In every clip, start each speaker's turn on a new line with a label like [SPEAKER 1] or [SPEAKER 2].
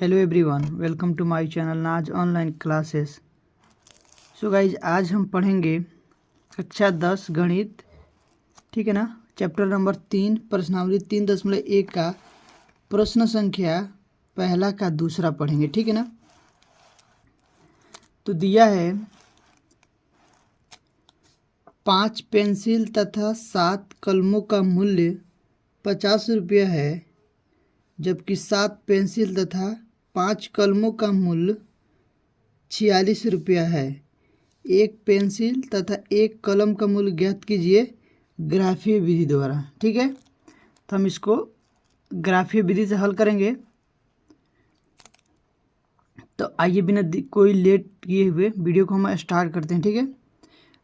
[SPEAKER 1] Hello everyone, welcome to my channel Naaz online classes. So guys, आज हम पढ़ेंगे कक्षा 10 गणित, ठीक है ना। चैप्टर नंबर 3 प्रश्नावली 3.1 का प्रश्न संख्या पहला का दूसरा पढ़ेंगे, ठीक है ना। तो दिया है 5 पेंसिल तथा 7 कलमों का मूल्य 50 रुपया है, जबकि 7 पेंसिल तथा 5 कलमों का मूल्य 46 रुपया है। एक पेंसिल तथा एक कलम का मूल्य ज्ञात कीजिए ग्राफीय विधि द्वारा, ठीक है। तो हम इसको ग्राफीय विधि से हल करेंगे। तो आइए बिना कोई लेट किए हुए वीडियो को हम स्टार्ट करते हैं, ठीक है।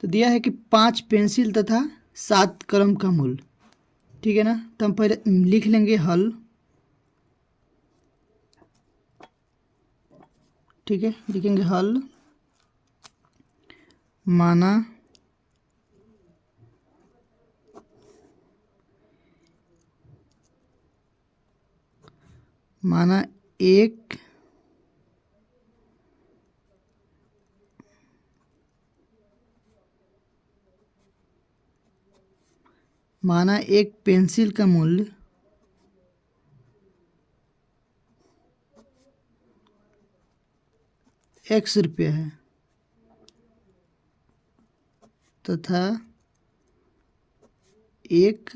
[SPEAKER 1] तो दिया है कि 5 पेंसिल तथा 7 कलम का मूल्य, ठीक है ना। तो हम पहले लिख लेंगे हल, ठीक है। लिखेंगे हल, माना एक पेंसिल का मूल्य x रुपया है तथा एक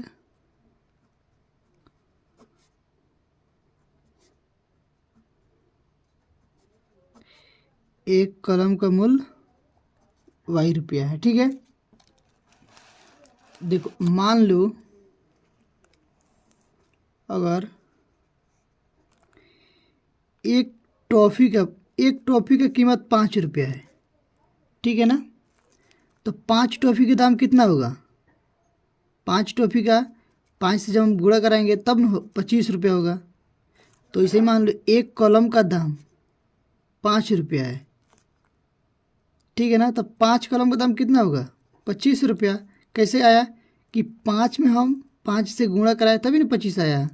[SPEAKER 1] कलम का मूल्य y रुपया है, ठीक है। देखो, मान लो अगर एक टॉफ़ी का कीमत 5 रुपया है, ठीक है ना। तो 5 टॉफ़ी का दाम कितना होगा? 5 टॉफ़ी का 5 से जब हम गुणा कराएंगे तब न 25 रुपया होगा। तो इसे मान लो एक कलम का दाम 5 रुपया है, ठीक है ना। तो 5 कलम का दाम कितना होगा? 25 रुपया। कैसे आया कि 5 में हम 5 से गुणा कराए तभी ना 25 आया।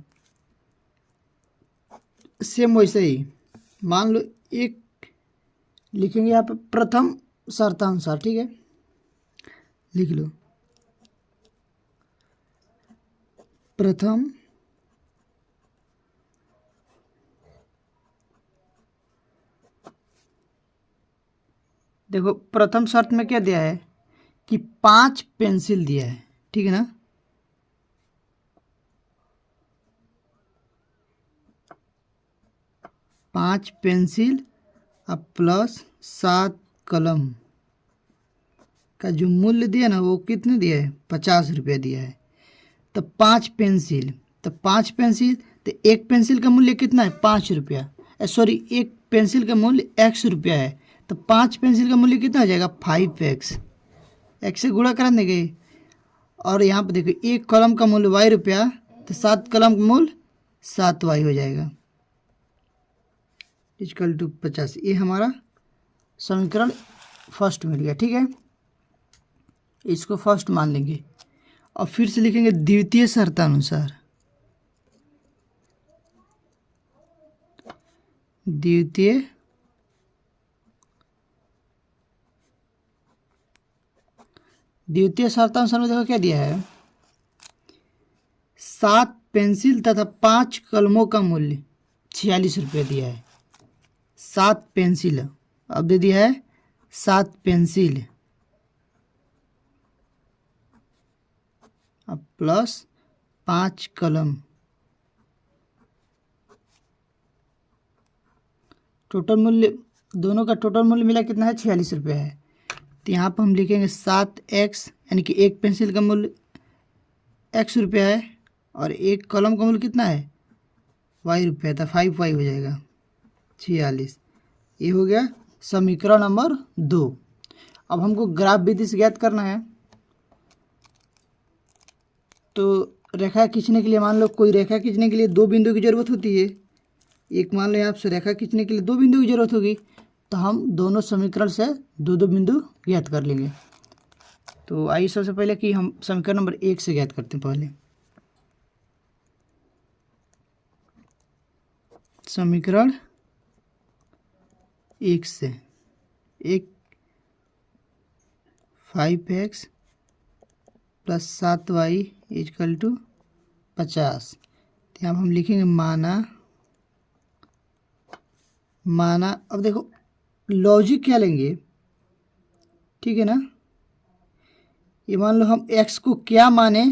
[SPEAKER 1] सेम वैसे ही मान लो एक लिखेंगे यहाँ पे प्रथम शर्तानुसार, ठीक है। लिख लो प्रथम देखो, प्रथम शर्त में क्या दिया है कि 5 पेंसिल दिया है, ठीक है ना। पाँच पेंसिल अब प्लस 7 कलम का जो मूल्य दिया ना वो कितने दिया है? 50 रुपया दिया है। तो 5 पेंसिल, तो 5 पेंसिल, तो एक पेंसिल का मूल्य कितना है? 5 रुपया। सॉरी, एक पेंसिल का मूल्य x रुपया है। तो 5 पेंसिल का मूल्य कितना हो जाएगा? 5x। x से गुणा करा देंगे। और यहाँ पर देखो, एक कलम का मूल्य y रुपया, तो 7 कलम का मूल्य 7y हो जाएगा इक्वल टू 50। ये हमारा समीकरण फर्स्ट मिल गया, ठीक है। इसको फर्स्ट मान लेंगे और फिर से लिखेंगे द्वितीय शर्तानुसार। द्वितीय शर्तानुसार में देखो क्या दिया है? 7 पेंसिल तथा 5 कलमों का मूल्य 46 रुपये दिया है। 7 पेंसिल अब दे दिया है 7 पेंसिल अब प्लस 5 कलम, टोटल मूल्य दोनों का टोटल मूल्य मिला कितना है? 46 रुपये है। तो यहाँ पर हम लिखेंगे 7x, यानी कि एक पेंसिल का मूल्य x रुपया है और एक कलम का मूल्य कितना है? y रुपया था, 5y हो जाएगा 46। ये हो गया समीकरण नंबर 2। अब हमको ग्राफ विधि से ज्ञात करना है। तो रेखा खींचने के लिए मान लो कोई रेखा खींचने के लिए 2 बिंदु की ज़रूरत होती है। एक मान लो यहाँ से रेखा खींचने के लिए 2 बिंदु की ज़रूरत होगी, तो हम दोनों समीकरण से 2 बिंदु ज्ञात कर लेंगे। तो आइए सबसे पहले कि हम समीकरण नंबर 1 से ज्ञात करते हैं। पहले समीकरण 1 से, एक 5x plus 7y equal to 50। तो यहाँ हम लिखेंगे माना। अब देखो लॉजिक क्या लेंगे, ठीक है ना। ये मान लो हम x को क्या माने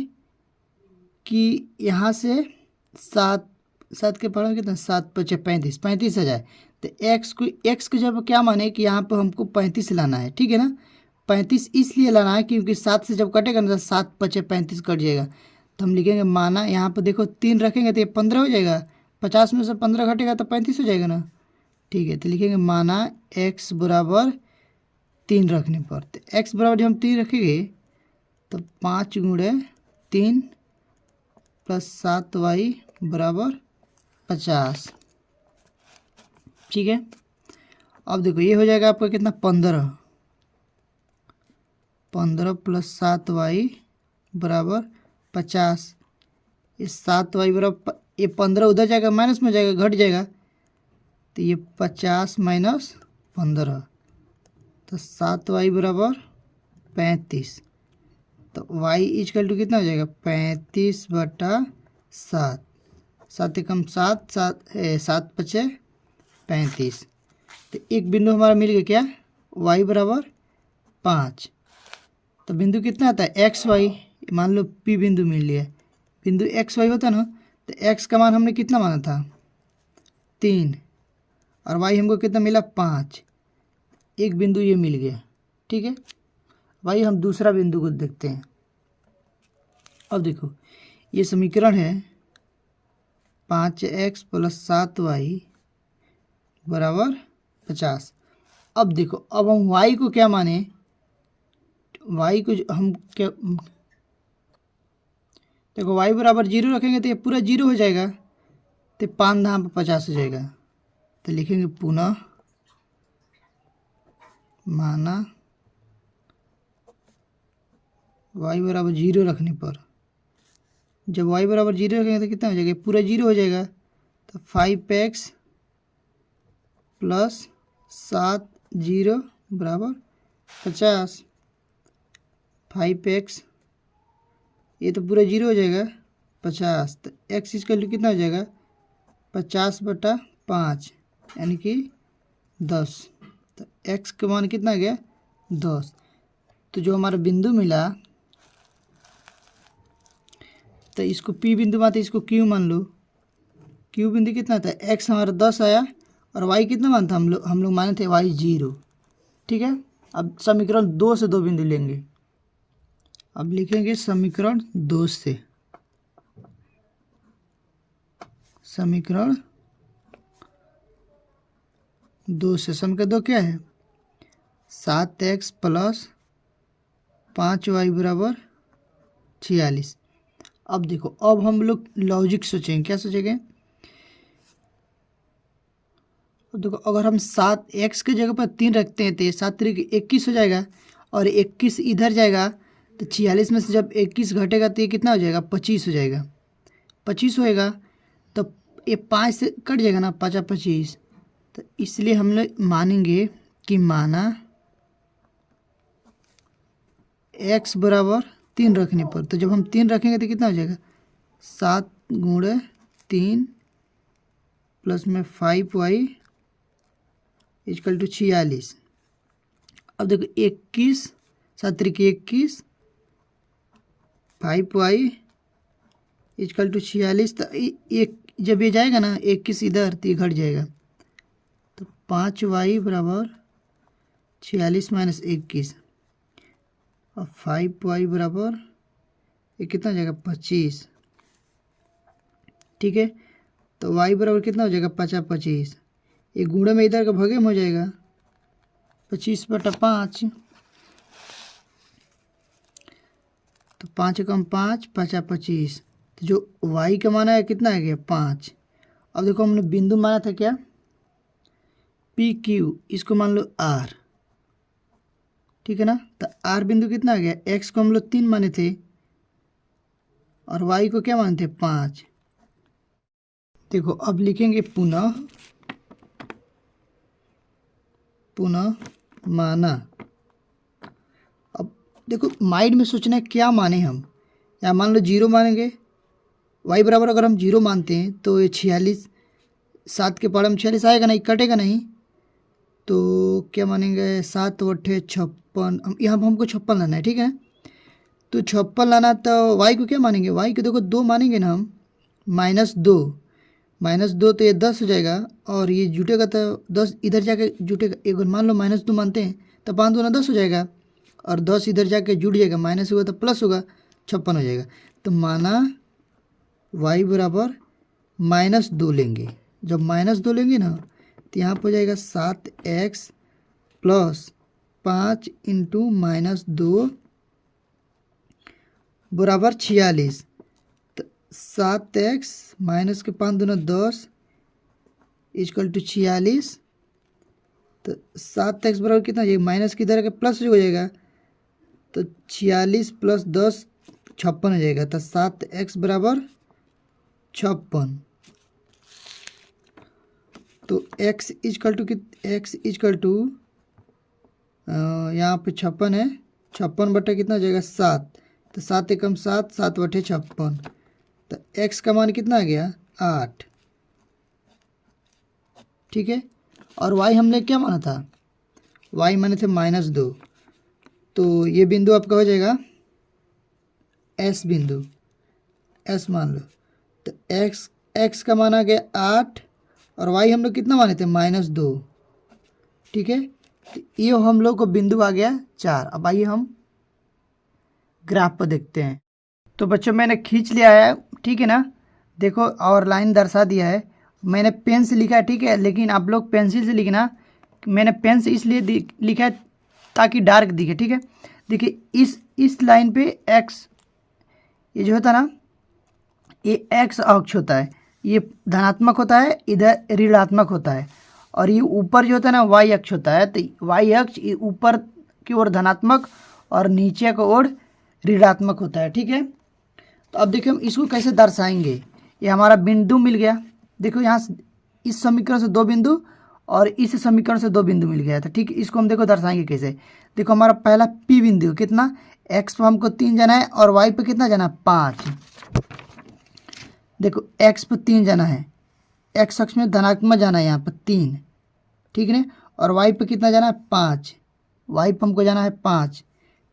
[SPEAKER 1] कि यहाँ से 7 के पढ़ो कितना, 7 × 5 = 35 आ जाए। तो x को जब क्या माने कि यहाँ पर हमको 35 लाना है, ठीक है ना। 35 इसलिए लाना है क्योंकि 7 से जब कटेगा ना 7 × 5 = 35 कट जाएगा। तो हम लिखेंगे माना, यहाँ पर देखो 3 रखेंगे तो ये 15 हो जाएगा, 50 में से 15 घटेगा तो 35 हो जाएगा ना, ठीक है। तो लिखेंगे माना x बराबर 3 रखने पर, तो x बराबर जब हम 3 रखेंगे तो 5 × 3 प्लस 7y बराबर 50, ठीक है। अब देखो ये हो जाएगा आपका कितना, 15 प्लस 7y बराबर 50। ये 7y बराबर, ये 15 उधर जाएगा माइनस में जाएगा, घट जाएगा। तो ये 50 माइनस 15, तो 7y बराबर 35। तो y इक्वल टू कितना हो जाएगा, 35/7। 7 एकम 7, 7 × 5 = 35। तो एक बिंदु हमारा मिल गया क्या, y बराबर 5। तो बिंदु कितना आता है, एक्स वाई। मान लो P बिंदु मिल लिया, बिंदु एक्स वाई होता ना, तो x का मान हमने कितना माना था, 3, और y हमको कितना मिला, 5। एक बिंदु ये मिल गया, ठीक है। भाई हम दूसरा बिंदु को देखते हैं। अब देखो ये समीकरण है 5x प्लस 7y बराबर 50। अब देखो, अब हम y को क्या माने, y को हम क्या, देखो y बराबर 0 रखेंगे तो ये पूरा 0 हो जाएगा, तो 5 यहाँ पर 50 हो जाएगा। तो लिखेंगे पुनः माना y बराबर 0 रखने पर, जब y बराबर 0 रखेंगे तो कितना हो जाएगा, पूरा 0 हो जाएगा। तो 5x प्लस 7 0 बराबर 50। 5x ये तो पूरा 0 हो जाएगा, 50। तो x इक्वल टू कितना हो जाएगा, 50/5 यानी कि 10। तो x का मान कितना आ गया, 10। तो जो हमारा बिंदु मिला, तो इसको P बिंदु मानते, इसको Q मान लो। Q बिंदु कितना था, x हमारा 10 आया, और y कितना मान था, हम लोग माने थे y 0, ठीक है। अब समीकरण 2 से 2 बिंदु लेंगे। अब लिखेंगे समीकरण 2 से, समीकरण 2 से, समीकरण 2 क्या है, 7x प्लस 5y बराबर 46। अब देखो, अब हम लोग लॉजिक सोचेंगे, क्या सोचेंगे। देखो अगर हम 7x की जगह पर 3 रखते हैं तो ये 7 × 3 = 21 हो जाएगा, और 21 इधर जाएगा तो 46 में से जब 21 घटेगा तो ये कितना हो जाएगा, 25 हो जाएगा। 25 होएगा तो ये 5 से कट जाएगा ना, 5 × 25। तो इसलिए हम लोग मानेंगे कि माना x बराबर 3 रखने पर, तो जब हम 3 रखेंगे तो कितना हो जाएगा, 7 × 3 प्लस में 5y इक्वल टू 46। अब देखो 21, 7 × 3 = 21, 5y इक्वल टू 46। तो एक जब ये जाएगा ना 21 इधर तो ये घट जाएगा, तो 5y बराबर 46 - 21, और 5y बराबर ये कितना हो जाएगा, 25, ठीक है। तो y बराबर कितना हो जाएगा, 5 × 25। ये गुणे में इधर का भगे में हो जाएगा, 25/5। तो 5 एकम 5, 5 × 25। तो जो y का माना है कितना आ गया, 5। अब देखो हमने बिंदु माना था क्या, PQ, इसको मान लो R, ठीक है ना। तो R बिंदु कितना आ गया, x को हम लोग 3 माने थे, और y को क्या माने थे, 5। देखो अब लिखेंगे पुनः पुनः माना। अब देखो माइंड में सोचना है क्या माने हम। या मान लो 0 मानेंगे, y बराबर अगर हम 0 मानते हैं तो ये 46, 7 के पहाड़ में 46 आएगा नहीं, कटेगा नहीं। तो क्या मानेंगे 7 बट्ठे 56, हम यहाँ पर हमको 56 लाना है, ठीक है। तो 56 लाना तो y को क्या मानेंगे, y को देखो 2 मानेंगे ना हम, -2 तो ये 10 हो जाएगा, और ये जुटेगा तो 10 इधर जाके जुटेगा। एक बार मान लो -2 मानते हैं तो 5 दूना 10 हो जाएगा, और 10 इधर जाके जुट जाएगा, माइनस होगा तो प्लस होगा, 56 हो जाएगा। तो माना y बराबर -2 लेंगे। जब -2 लेंगे ना तो यहाँ पर हो जाएगा 7x प्लस 5 इंटू -2 बराबर 46। तो 7x माइनस के 5 दूना 10 इक्वल टू 46। तो 7x बराबर कितना हो जाएगा, माइनस की इधर के प्लस हो जाएगा, तो 46 प्लस 10 56 हो जाएगा। तो 7x बराबर 56। तो x इक्वल टू यहाँ पे 56 है, 56 बटे कितना हो जाएगा 7। तो 7 एकम 7, 7 बटे 56। तो x का मान कितना आ गया 8, ठीक है। और y हमने क्या माना था, y माने थे -2। तो ये बिंदु आपका हो जाएगा s बिंदु, s मान लो। तो x का मान आ गया 8, और y हम लोग कितना माने थे -2, ठीक है। तो ये हम लोग को बिंदु आ गया 4। अब आइए हम ग्राफ पर देखते हैं। तो बच्चों मैंने खींच लिया है, ठीक है ना, देखो और लाइन दर्शा दिया है। मैंने पेन से लिखा है, ठीक है, लेकिन आप लोग पेंसिल से लिखना। मैंने पेन से इसलिए लिखा है ताकि डार्क दिखे, ठीक है। देखिए इस लाइन पे x, ये जो होता है ना, ये x अक्ष होता है, ये धनात्मक होता है, इधर ऋणात्मक होता है। और ये ऊपर जो होता है ना y अक्ष होता है। तो y अक्ष ऊपर की ओर धनात्मक और नीचे की ओर ऋणात्मक होता है, ठीक है। तो अब देखिए हम इसको कैसे दर्शाएंगे। ये हमारा बिंदु मिल गया, देखो यहाँ इस समीकरण से 2 बिंदु और इस समीकरण से 2 बिंदु मिल गया था, ठीक है। इसको हम देखो दर्शाएंगे कैसे। देखो हमारा पहला P बिंदु कितना, x पर हमको 3 जाना है और y पे कितना जाना है 5। देखो x पर 3 जाना है, x अक्ष में धनात्मक जाना है यहाँ पर 3, ठीक है ना। और y पे कितना जाना है 5, y पे हमको जाना है 5,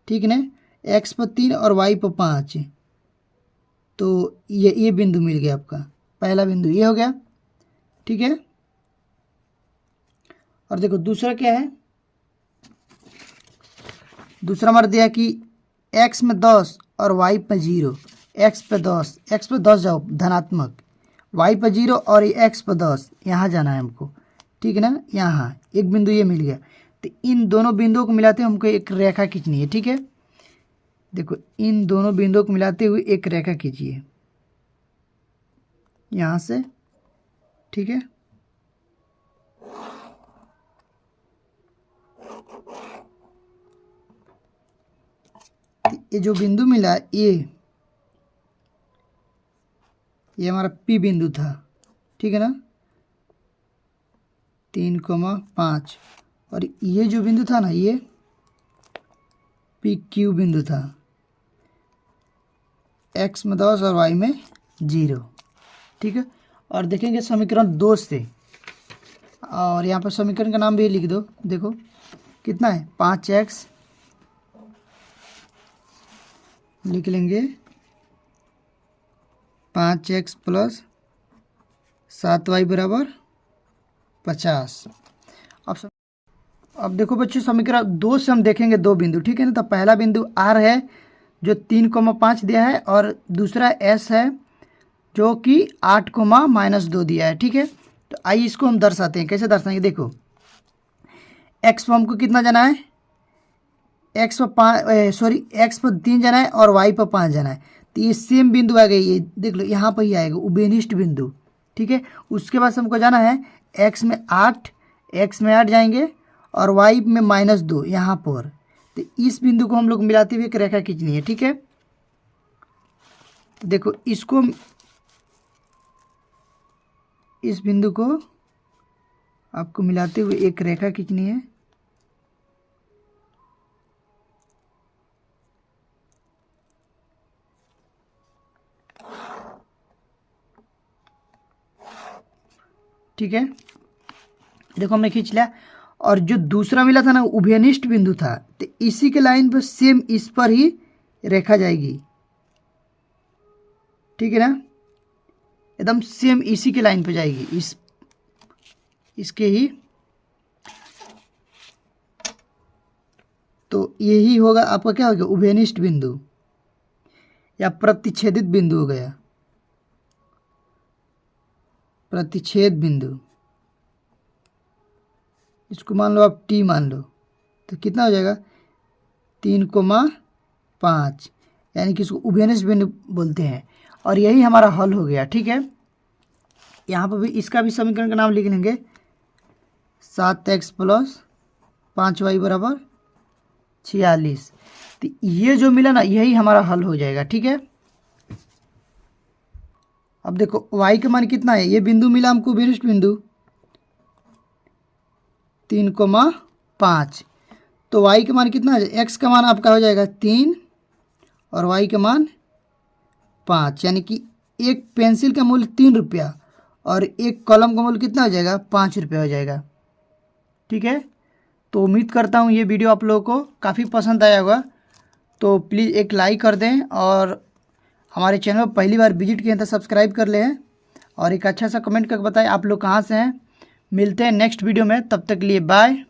[SPEAKER 1] ठीक है ना। x पर 3 और y पर 5। तो ये बिंदु मिल गया आपका, पहला बिंदु ये हो गया, ठीक है। और देखो दूसरा क्या है, दूसरा हमारा दिया कि x में 10 और y पे 0। x पे 10 जाओ धनात्मक, y पे 0 और ये x पे 10, यहाँ जाना है हमको, ठीक है ना। यहाँ एक बिंदु ये मिल गया। तो इन दोनों बिंदुओं को मिलाते हुए हमको एक रेखा खींचनी है, ठीक है। देखो इन दोनों बिंदुओं को मिलाते हुए एक रेखा खींचिए यहाँ से, ठीक है। ये जो बिंदु मिला ये हमारा P बिंदु था, ठीक है ना, 3,5। और ये जो बिंदु था ना ये PQ बिंदु था, x में 10 और y में 0, ठीक है। और देखेंगे समीकरण 2 से, और यहाँ पर समीकरण का नाम भी लिख दो। देखो कितना है 5x, लिख लेंगे 5x प्लस 7y बराबर 50। अब देखो बच्चों समीकरण 2 से हम देखेंगे 2 बिंदु, ठीक है ना। तो पहला बिंदु R है जो 3,5 दिया है, और दूसरा S है जो कि 8,-2 दिया है, ठीक है। तो आइए इसको हम दर्शाते हैं, कैसे दर्शाएंगे। देखो x पर हमको कितना जाना है, x पर 3 जाना है और y पर 5 जाना है। तो ये सेम बिंदु आ गई, ये देख लो यहाँ पर ही आएगा उभयनिष्ठ बिंदु, ठीक है। उसके बाद हमको जाना है x में 8 जाएंगे और y में -2 यहाँ पर। तो इस बिंदु को हम लोग मिलाते हुए एक रेखा खींचनी है, ठीक है। तो देखो इसको, इस बिंदु को आपको मिलाते हुए एक रेखा खींचनी है, ठीक है, देखो हमने खींच लिया। और जो दूसरा मिला था ना उभयनिष्ठ बिंदु था, तो इसी के लाइन पर सेम इस पर ही रेखा जाएगी, ठीक है ना, एकदम सेम इसी के लाइन पे जाएगी, इसके ही। तो यही होगा आपका, क्या हो गया, उभयनिष्ठ बिंदु या प्रतिच्छेदित बिंदु हो गया, प्रतिच्छेद बिंदु। इसको मान लो आप टी मान लो, तो कितना हो जाएगा 3,5, यानी कि इसको उभयनिष्ठ बिंदु बोलते हैं। और यही हमारा हल हो गया, ठीक है। यहाँ पर भी इसका भी समीकरण का नाम लिख लेंगे, 7x + 5y = 46। तो ये जो मिला ना यही हमारा हल हो जाएगा, ठीक है। अब देखो y का मान कितना है, ये बिंदु मिला हमको उभयनिष्ठ बिंदु 3,5, तो y का मान कितना है, x का मान आपका हो जाएगा 3 और y का मान 5, यानी कि एक पेंसिल का मूल्य 3 रुपया और एक कलम का मूल्य कितना हो जाएगा, 5 रुपया हो जाएगा, ठीक है। तो उम्मीद करता हूँ ये वीडियो आप लोगों को काफ़ी पसंद आया होगा। तो प्लीज़ एक लाइक कर दें और हमारे चैनल पर पहली बार विजिट किए तो सब्सक्राइब कर लें और एक अच्छा सा कमेंट करके बताएं आप लोग कहाँ से हैं। मिलते हैं नेक्स्ट वीडियो में, तब तक के लिए बाय।